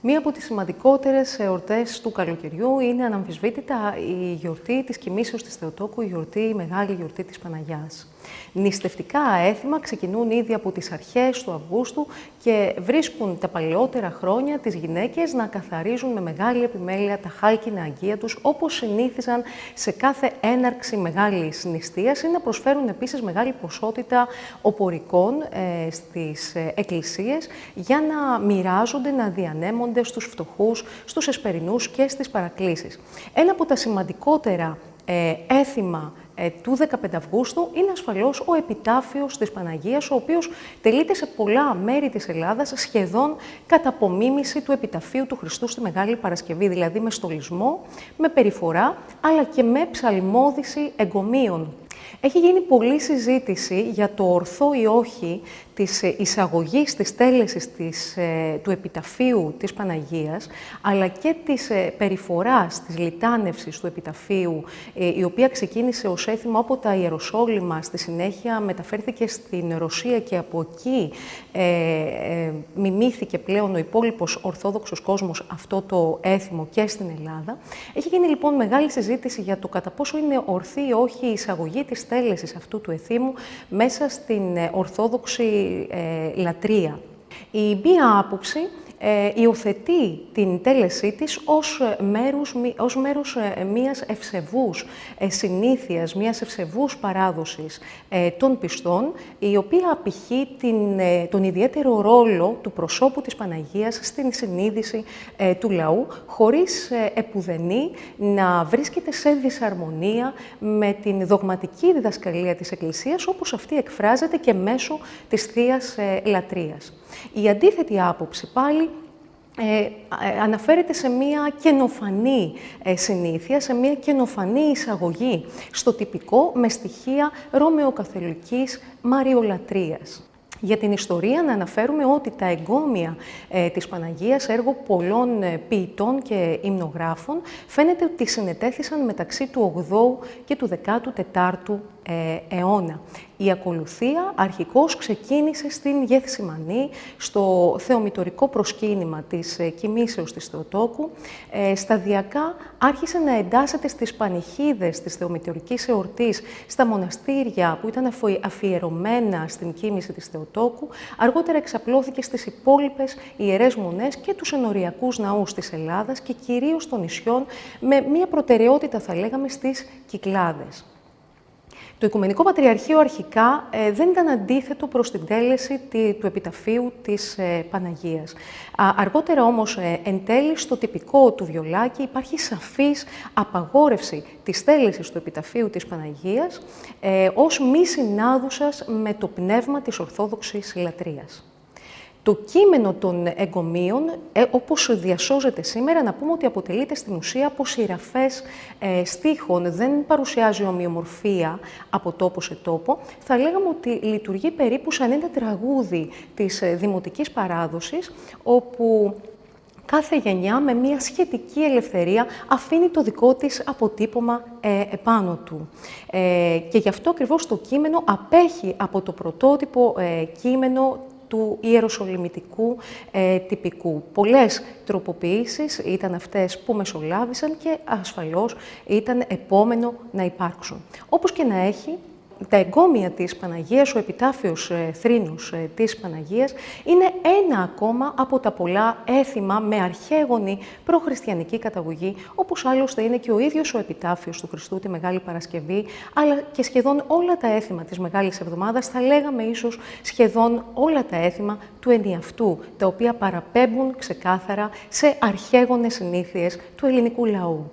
Μία από τις σημαντικότερες εορτές του καλοκαιριού είναι αναμφισβήτητα η γιορτή της Κοιμήσεως της Θεοτόκου, η μεγάλη γιορτή της Παναγιάς. Νηστευτικά έθιμα ξεκινούν ήδη από τις αρχές του Αυγούστου και βρίσκουν τα παλαιότερα χρόνια τις γυναίκες να καθαρίζουν με μεγάλη επιμέλεια τα χάλκινα αγγεία τους, όπως συνήθιζαν σε κάθε έναρξη μεγάλης νηστείας, ή να προσφέρουν επίσης μεγάλη ποσότητα οπωρικών στις εκκλησίες για να μοιράζονται, να διανέμονται στους φτωχούς, στους εσπερινούς και στις παρακλήσεις. Ένα από τα σημαντικότερα έθιμα του 15 Αυγούστου είναι ασφαλώς ο επιτάφιος της Παναγίας, ο οποίος τελείται σε πολλά μέρη της Ελλάδας σχεδόν κατά απομίμηση του επιταφείου του Χριστού στη Μεγάλη Παρασκευή, δηλαδή με στολισμό, με περιφορά, αλλά και με ψαλμόδηση εγκομείων. Έχει γίνει πολλή συζήτηση για το ορθό ή όχι της εισαγωγής, της τέλεσης του επιταφείου της Παναγίας, αλλά και της περιφοράς, της λιτάνευσης του επιταφείου, η οποία ξεκίνησε ως έθιμο από τα Ιεροσόλυμα, στη συνέχεια μεταφέρθηκε στην Ρωσία και από εκεί μιμήθηκε πλέον ο υπόλοιπος Ορθόδοξος κόσμος αυτό το έθιμο και στην Ελλάδα. Έχει γίνει λοιπόν μεγάλη συζήτηση για το κατά πόσο είναι ορθή ή όχι η εισαγωγή της τέλεσης αυτού του εθήμου μέσα στην Ορθόδοξη λατρεία. Η μία άποψη υιοθετεί την τέλεσή της ως μέρος μιας ευσεβούς συνήθειας, μιας ευσεβούς παράδοσης των πιστών, η οποία απηχεί τον ιδιαίτερο ρόλο του προσώπου της Παναγίας στην συνείδηση του λαού, χωρίς επουδενή να βρίσκεται σε δυσαρμονία με την δογματική διδασκαλία της Εκκλησίας, όπως αυτή εκφράζεται και μέσω της Θείας Λατρείας. Η αντίθετη άποψη πάλι αναφέρεται σε μία καινοφανή συνήθεια, σε μία καινοφανή εισαγωγή στο τυπικό με στοιχεία ρωμαιοκαθολικής μαριολατρείας. Για την ιστορία να αναφέρουμε ότι τα εγκόμια της Παναγίας, έργο πολλών ποιητών και υμνογράφων, φαίνεται ότι συνετέθησαν μεταξύ του 8ου και του 14ου αιώνα. Η ακολουθία αρχικώς ξεκίνησε στην Γεθσιμανή, στο θεομητορικό προσκύνημα της Κοιμήσεως της Θεοτόκου. Σταδιακά άρχισε να εντάσσεται στις πανηχίδες της θεομητορικής εορτής, στα μοναστήρια που ήταν αφιερωμένα στην Κοίμηση της Θεοτόκου. Αργότερα εξαπλώθηκε στις υπόλοιπες ιερές μονές και τους ενοριακούς ναούς της Ελλάδας και κυρίως των νησιών, με μία προτεραιότητα, θα λέγαμε, στις Κυκλάδες. Το Οικουμενικό Πατριαρχείο αρχικά δεν ήταν αντίθετο προς την τέλεση του επιταφείου της Παναγίας. Αργότερα όμως, εν τέλει, στο τυπικό του βιολάκι υπάρχει σαφής απαγόρευση της τέλεσης του επιταφείου της Παναγίας ως μη συνάδουσας με το πνεύμα της Ορθόδοξης λατρείας. Το κείμενο των εγκομείων, όπως διασώζεται σήμερα, να πούμε ότι αποτελείται στην ουσία από σειραφές στίχων, δεν παρουσιάζει ομοιομορφία από τόπο σε τόπο. Θα λέγαμε ότι λειτουργεί περίπου σαν ένα τραγούδι της δημοτικής παράδοσης, όπου κάθε γενιά με μια σχετική ελευθερία αφήνει το δικό της αποτύπωμα επάνω του. Και γι' αυτό ακριβώς το κείμενο απέχει από το πρωτότυπο κείμενο του ιεροσολυμητικού τυπικού. Πολλές τροποποιήσεις ήταν αυτές που μεσολάβησαν και ασφαλώς ήταν επόμενο να υπάρξουν. Όπως και να έχει, τα εγκόμια της Παναγίας, ο επιτάφιος θρήνους της Παναγίας, είναι ένα ακόμα από τα πολλά έθιμα με αρχαίγονη προχριστιανική καταγωγή, όπως άλλωστε είναι και ο ίδιος ο επιτάφιος του Χριστού τη Μεγάλη Παρασκευή, αλλά και σχεδόν όλα τα έθιμα της Μεγάλης Εβδομάδας, θα λέγαμε ίσως σχεδόν όλα τα έθιμα του ενιαυτού, τα οποία παραπέμπουν ξεκάθαρα σε αρχαίγονες συνήθειες του ελληνικού λαού.